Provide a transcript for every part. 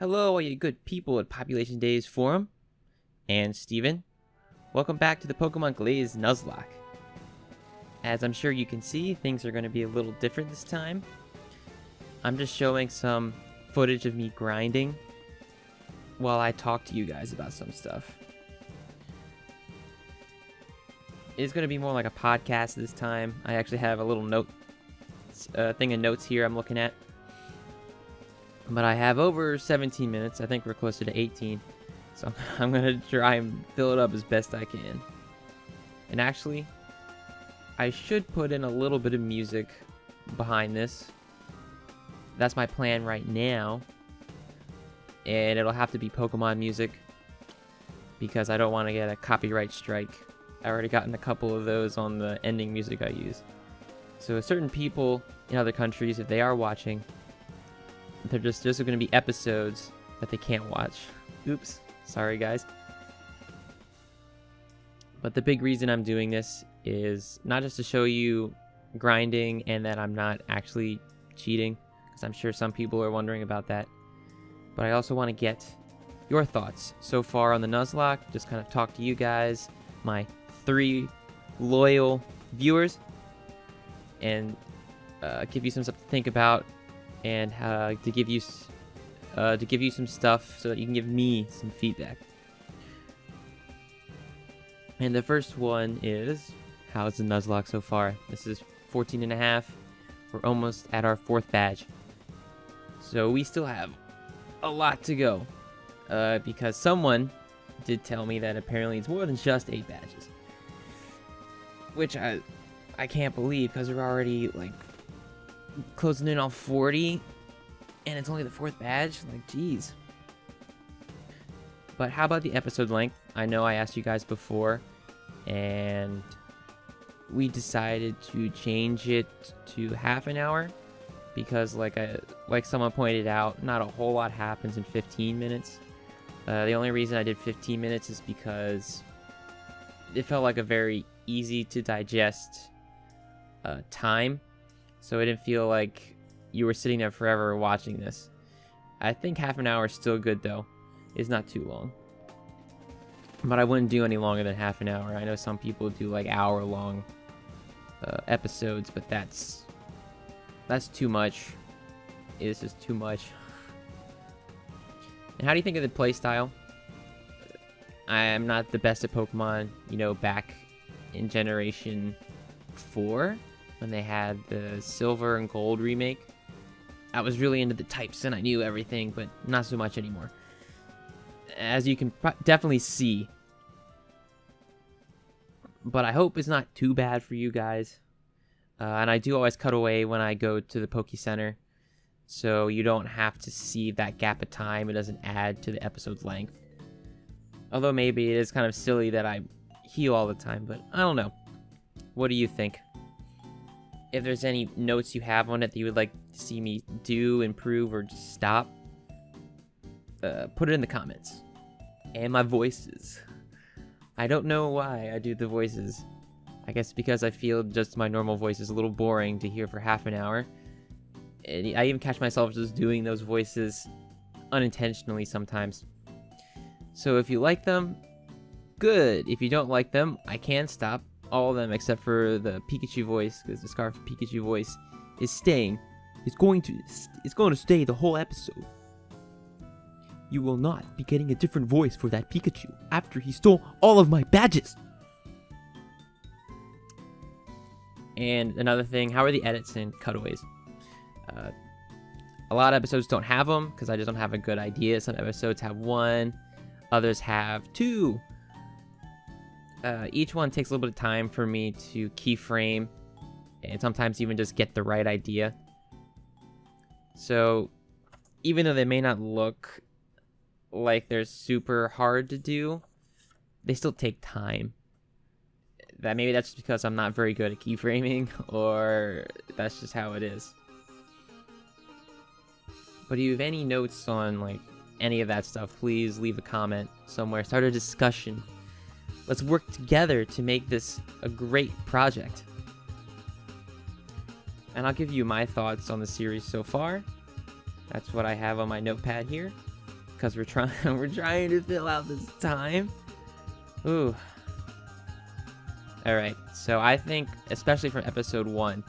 Hello, all you good people at Population Days Forum, and Steven. Welcome back to the Pokemon Glazed Nuzlocke. As I'm sure you can see, things are going to be a little different this time. I'm just showing some footage of me grinding while I talk to you guys about some stuff. It's going to be more like a podcast this time. I actually have a little thing of notes here I'm looking at. But I have over 17 minutes. I think we're closer to 18. So I'm going to try and fill it up as best I can. And actually, I should put in a little bit of music behind this. That's my plan right now. And it'll have to be Pokemon music, because I don't want to get a copyright strike. I already gotten a couple of those on the ending music I use. So certain people in other countries, if they are watching, there's going to be episodes that they can't watch. Oops. Sorry, guys. But the big reason I'm doing this is not just to show you grinding and that I'm not actually cheating, because I'm sure some people are wondering about that. But I also want to get your thoughts so far on the Nuzlocke, just kind of talk to you guys, my 3 loyal viewers, and give you some stuff to think about, and to give you some stuff so that you can give me some feedback. And the first one is, how's the Nuzlocke so far? This is 14 and a half. We're almost at our 4th badge. So we still have a lot to go. Because someone did tell me that apparently it's more than just 8 badges. Which I can't believe, because we're already like closing in on 40, and it's only the 4th badge. Like, geez. But how about the episode length? I know I asked you guys before, and we decided to change it to half an hour, because like someone pointed out, not a whole lot happens in 15 minutes. The only reason I did 15 minutes is because it felt like a very easy to digest time. So it didn't feel like you were sitting there forever watching this. I think half an hour is still good, though. It's not too long. But I wouldn't do any longer than half an hour. I know some people do like hour-long episodes, but that's too much. It's just too much. And how do you think of the playstyle? I am not the best at Pokemon, back in Generation 4. When they had the Silver and Gold remake, I was really into the types and I knew everything, but not so much anymore. As you can definitely see. But I hope it's not too bad for you guys. And I do always cut away when I go to the Poke Center, so you don't have to see that gap of time. It doesn't add to the episode's length. Although maybe it is kind of silly that I heal all the time, but I don't know. What do you think? If there's any notes you have on it that you would like to see me do, improve, or just stop, put it in the comments. And my voices. I don't know why I do the voices. I guess because I feel just my normal voice is a little boring to hear for half an hour. And I even catch myself just doing those voices unintentionally sometimes. So if you like them, good. If you don't like them, I can stop all of them except for the Pikachu voice, because the Scarf Pikachu voice is staying. It's going to stay the whole episode. You will not be getting a different voice for that Pikachu after he stole all of my badges. And another thing, how are the edits and cutaways? A lot of episodes don't have them because I just don't have a good idea. Some episodes have 1, others have 2. Each one takes a little bit of time for me to keyframe, and sometimes even just get the right idea. So even though they may not look like they're super hard to do, they still take time. Maybe that's just because I'm not very good at keyframing, or that's just how it is. But if you have any notes on like any of that stuff, please leave a comment somewhere. Start a discussion. Let's work together to make this a great project. And I'll give you my thoughts on the series so far. That's what I have on my notepad here. because we're trying we're trying to fill out this time. Ooh. All right. So I think, especially from episode 1,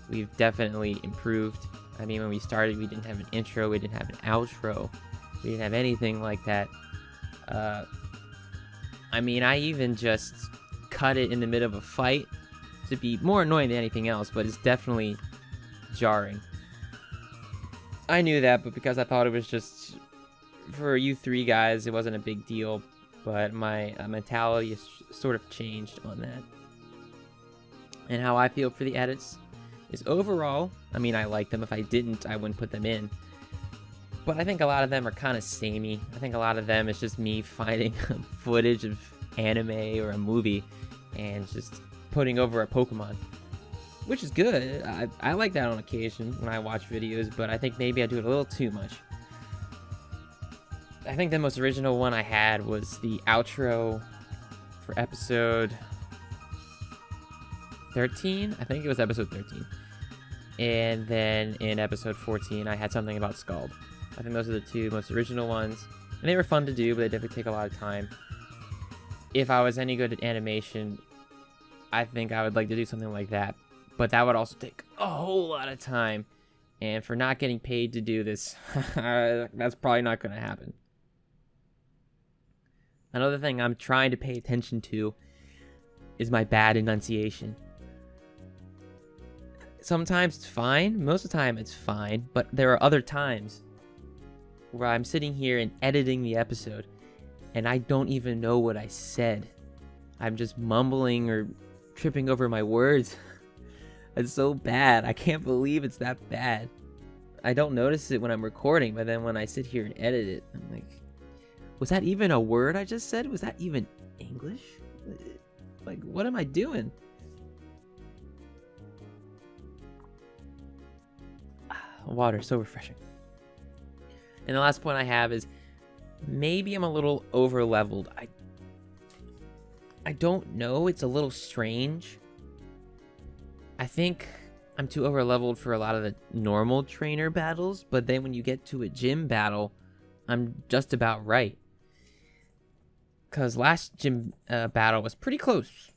we've definitely improved. I mean, when we started, we didn't have an intro, we didn't have an outro, we didn't have anything like that. I mean, I even just cut it in the middle of a fight to be more annoying than anything else, but it's definitely jarring. I knew that, but because I thought it was just for you 3 guys, it wasn't a big deal. But my mentality is sort of changed on that. And how I feel for the edits is overall, I mean, I like them. If I didn't, I wouldn't put them in. But I think a lot of them are kind of samey. I think a lot of them is just me finding footage of anime or a movie and just putting over a Pokemon, which is good. I like that on occasion when I watch videos, but I think maybe I do it a little too much. I think the most original one I had was the outro for episode 13. I think it was episode 13. And then in episode 14, I had something about Scald. I think those are the 2 most original ones. And they were fun to do, but they definitely take a lot of time. If I was any good at animation, I think I would like to do something like that. But that would also take a whole lot of time. And for not getting paid to do this, that's probably not going to happen. Another thing I'm trying to pay attention to is my bad enunciation. Sometimes it's fine, most of the time it's fine, but there are other times where I'm sitting here and editing the episode and I don't even know what I said. I'm just mumbling or tripping over my words. It's so bad. I can't believe it's that bad. I don't notice it when I'm recording, but then when I sit here and edit it, I'm like, was that even a word I just said? Was that even English? Like, what am I doing? Water, so refreshing. And the last point I have is maybe I'm a little over leveled. I don't know. It's a little strange. I think I'm too over leveled for a lot of the normal trainer battles, but then when you get to a gym battle, I'm just about right. Because last gym battle was pretty close.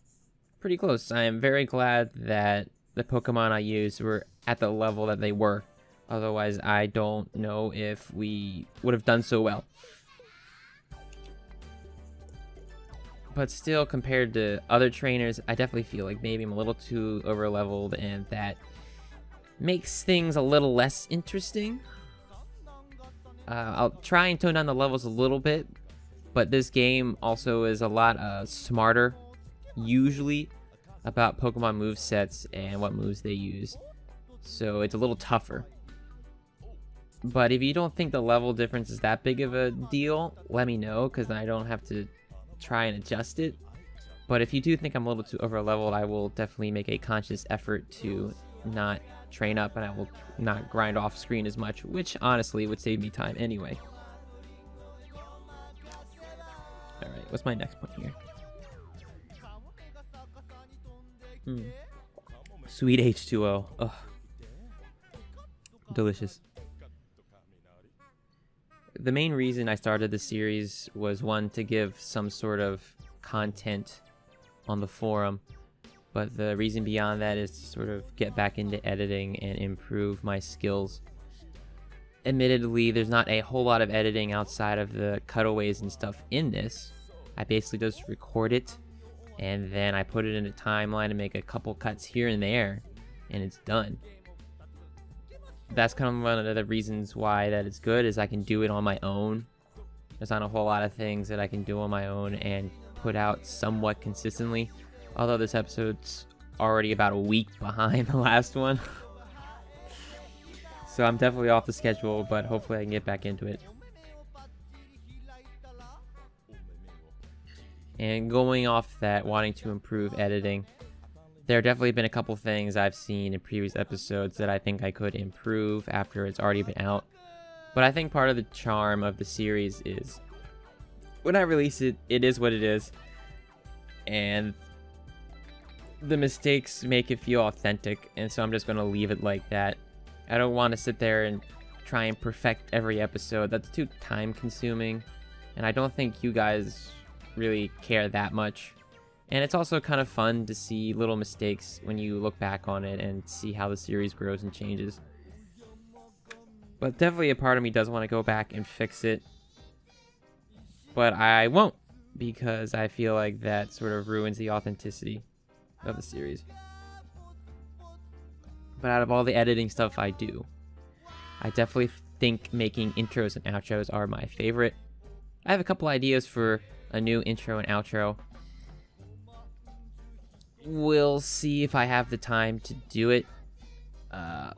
Pretty close. I am very glad that the Pokemon I used were at the level that they were. Otherwise, I don't know if we would have done so well. But still, compared to other trainers, I definitely feel like maybe I'm a little too over leveled, and that makes things a little less interesting. I'll try and tone down the levels a little bit, but this game also is a lot smarter, usually, about Pokemon movesets and what moves they use. So it's a little tougher. But if you don't think the level difference is that big of a deal, let me know, because then I don't have to try and adjust it. But if you do think I'm a little too over leveled, I will definitely make a conscious effort to not train up, and I will not grind off screen as much, which honestly would save me time anyway. Alright, what's my next point here? Sweet H2O. Ugh. Delicious. The main reason I started this series was, one, to give some sort of content on the forum, but the reason beyond that is to sort of get back into editing and improve my skills. Admittedly, there's not a whole lot of editing outside of the cutaways and stuff in this. I basically just record it, and then I put it in a timeline and make a couple cuts here and there, and it's done. That's kind of one of the reasons why that it's good, is I can do it on my own. There's not a whole lot of things that I can do on my own and put out somewhat consistently. Although this episode's already about a week behind the last one. So I'm definitely off the schedule, but hopefully I can get back into it. And going off that, wanting to improve editing, there have definitely been a couple things I've seen in previous episodes that I think I could improve after it's already been out. But I think part of the charm of the series is when I release it, it is what it is. And the mistakes make it feel authentic, and so I'm just going to leave it like that. I don't want to sit there and try and perfect every episode. That's too time consuming, and I don't think you guys really care that much. And it's also kind of fun to see little mistakes when you look back on it and see how the series grows and changes. But definitely a part of me does want to go back and fix it. But I won't, because I feel like that sort of ruins the authenticity of the series. But out of all the editing stuff I do, I definitely think making intros and outros are my favorite. I have a couple ideas for a new intro and outro. We'll see if I have the time to do it. I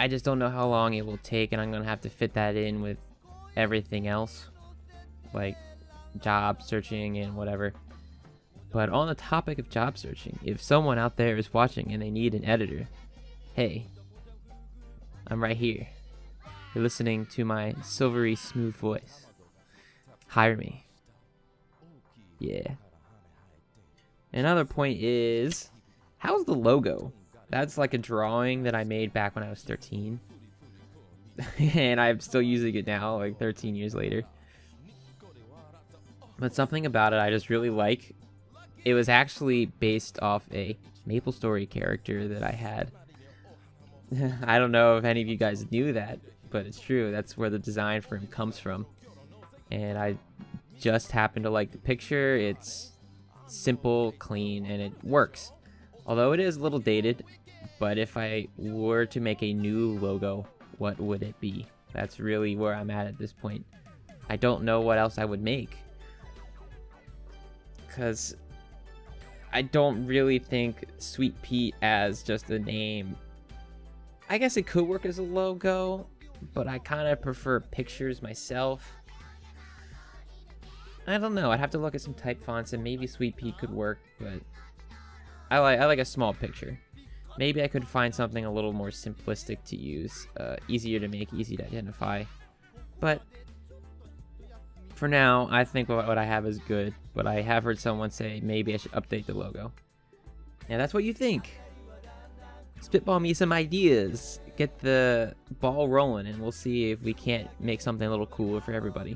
just don't know how long it will take, and I'm going to have to fit that in with everything else, like job searching and whatever. But on the topic of job searching, if someone out there is watching and they need an editor, hey, I'm right here. You're listening to my silvery smooth voice. Hire me. Yeah. Another point is, how's the logo? That's like a drawing that I made back when I was 13. And I'm still using it now, like 13 years later. But something about it I just really like. It was actually based off a MapleStory character that I had. I don't know if any of you guys knew that, but it's true. That's where the design for him comes from. And I just happen to like the picture. It's simple, clean, and it works. Although it is a little dated, but if I were to make a new logo, what would it be? That's really where I'm at this point. I don't know what else I would make, because I don't really think Sweet Pete as just a name. I guess it could work as a logo, but I kind of prefer pictures myself. I don't know. I'd have to look at some type fonts, and maybe Sweet Pete could work, but I like a small picture. Maybe I could find something a little more simplistic to use, easier to make, easy to identify. But for now, I think what I have is good. But I have heard someone say maybe I should update the logo. And that's what you think. Spitball me some ideas. Get the ball rolling, and we'll see if we can't make something a little cooler for everybody.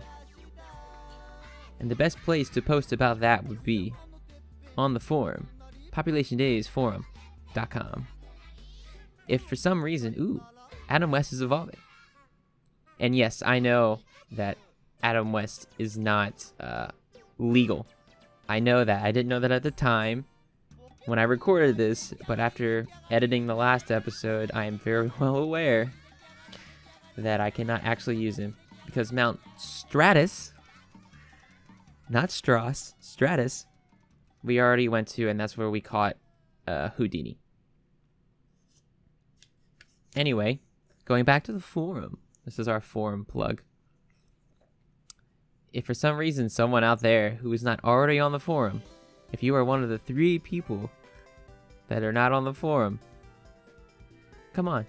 And the best place to post about that would be on the forum. PopulationDaysForum.com. If for some reason, Adam West is evolving. And yes, I know that Adam West is not legal. I know that. I didn't know that at the time when I recorded this, but after editing the last episode, I am very well aware that I cannot actually use him, because Mount Stratus, not Strauss, Stratus, we already went to, and that's where we caught Houdini. Anyway, going back to the forum. This is our forum plug. If for some reason someone out there who is not already on the forum, if you are one of the 3 people that are not on the forum, come on,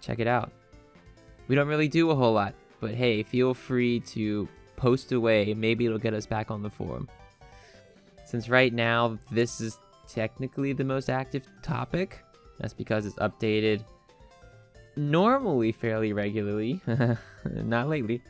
check it out. We don't really do a whole lot, but hey, feel free to post away. Maybe it'll get us back on the forum. Since right now, this is technically the most active topic. That's because it's updated normally fairly regularly. Not lately.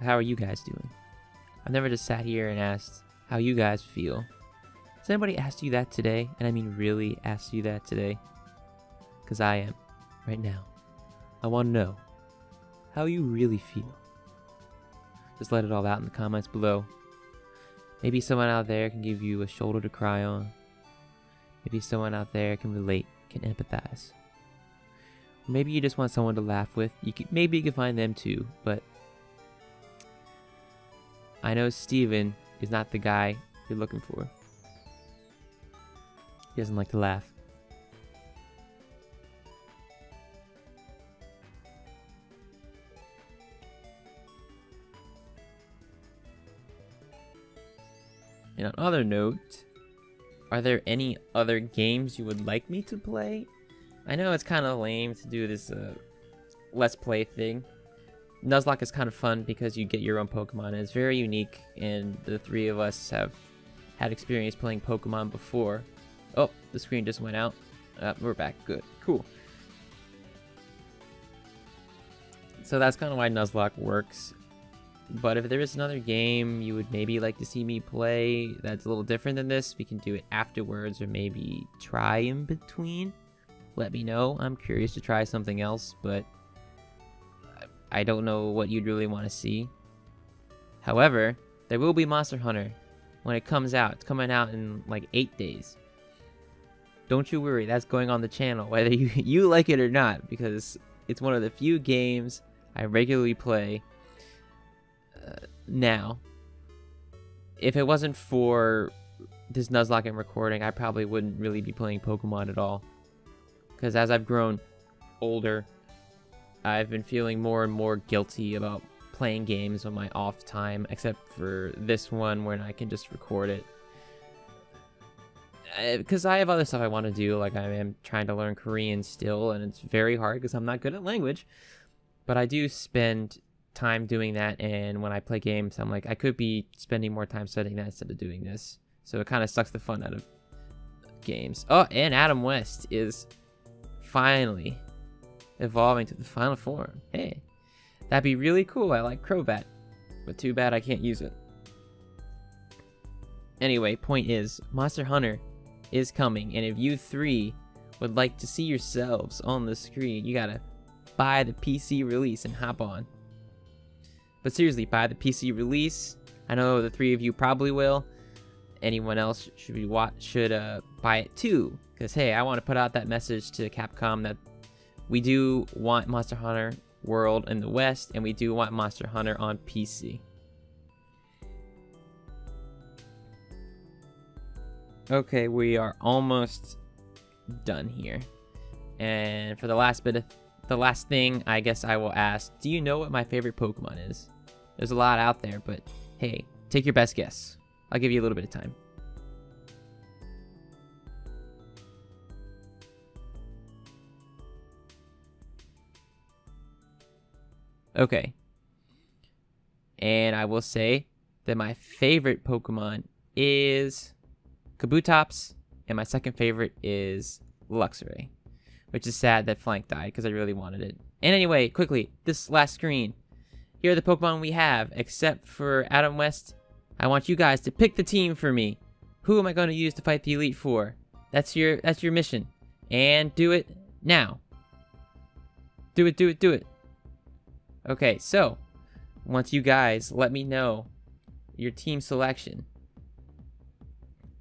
How are you guys doing? I've never just sat here and asked how you guys feel. Has anybody asked you that today? And I mean really asked you that today? Because I am, right now. I want to know how you really feel. Just let it all out in the comments below. Maybe someone out there can give you a shoulder to cry on. Maybe someone out there can relate, can empathize. Or maybe you just want someone to laugh with. Maybe you can find them too, but I know Steven is not the guy you're looking for. He doesn't like to laugh. And on another note, are there any other games you would like me to play? I know it's kind of lame to do this Let's Play thing, Nuzlocke is kind of fun because you get your own Pokemon, and it's very unique, and the three of us have had experience playing Pokemon before. Oh, the screen just went out. We're back. Good. Cool. So that's kind of why Nuzlocke works. But if there is another game you would maybe like to see me play that's a little different than this, we can do it afterwards or maybe try in between. Let me know. I'm curious to try something else, but I don't know what you'd really want to see. However, there will be Monster Hunter when it comes out. It's coming out in like 8 days. Don't you worry, that's going on the channel, whether you like it or not, because it's one of the few games I regularly play now. If it wasn't for this Nuzlocke and recording, I probably wouldn't really be playing Pokemon at all. Because as I've grown older, I've been feeling more and more guilty about playing games on my off time, except for this one when I can just record it. Because I have other stuff I want to do, like I am trying to learn Korean still, and it's very hard because I'm not good at language. But I do spend time doing that, and when I play games, I'm like, I could be spending more time studying that instead of doing this. So it kind of sucks the fun out of games. Oh, and Adam West is finally evolving to the final form. Hey, that'd be really cool. I like Crobat, but too bad I can't use it. Anyway, point is, Monster Hunter is coming, and if you three would like to see yourselves on the screen, you gotta buy the PC release and hop on. But seriously, buy the PC release. I know the three of you probably will. Anyone else should buy it too, because hey, I want to put out that message to Capcom that we do want Monster Hunter World in the West, and we do want Monster Hunter on PC. Okay, we are almost done here. And for the last thing, I guess I will ask, do you know what my favorite Pokemon is? There's a lot out there, but hey, take your best guess. I'll give you a little bit of time. Okay. And I will say that my favorite Pokemon is Kabutops, and my second favorite is Luxray, which is sad that Flank died because I really wanted it. And anyway, quickly, this last screen. Here are the Pokemon we have, except for Adam West. I want you guys to pick the team for me. Who am I going to use to fight the Elite Four? That's your mission. And do it now. Do it. Okay, so once you guys let me know your team selection,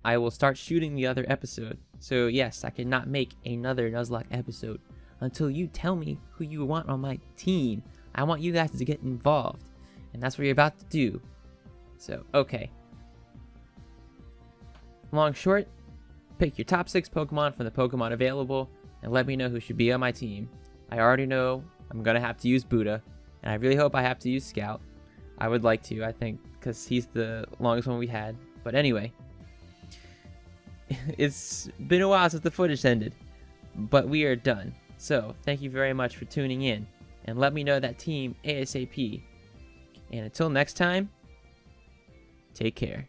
I will start shooting the other episode. So yes, I cannot make another Nuzlocke episode until you tell me who you want on my team. I want you guys to get involved, and that's what you're about to do. So, okay. Long short, pick your top 6 Pokemon from the Pokemon available, and let me know who should be on my team. I already know I'm gonna have to use Buddha, and I really hope I have to use Scout. I would like to, I think, because he's the longest one we had. But anyway, it's been a while since the footage ended, but we are done. So, thank you very much for tuning in, and let me know that team ASAP. And until next time, take care.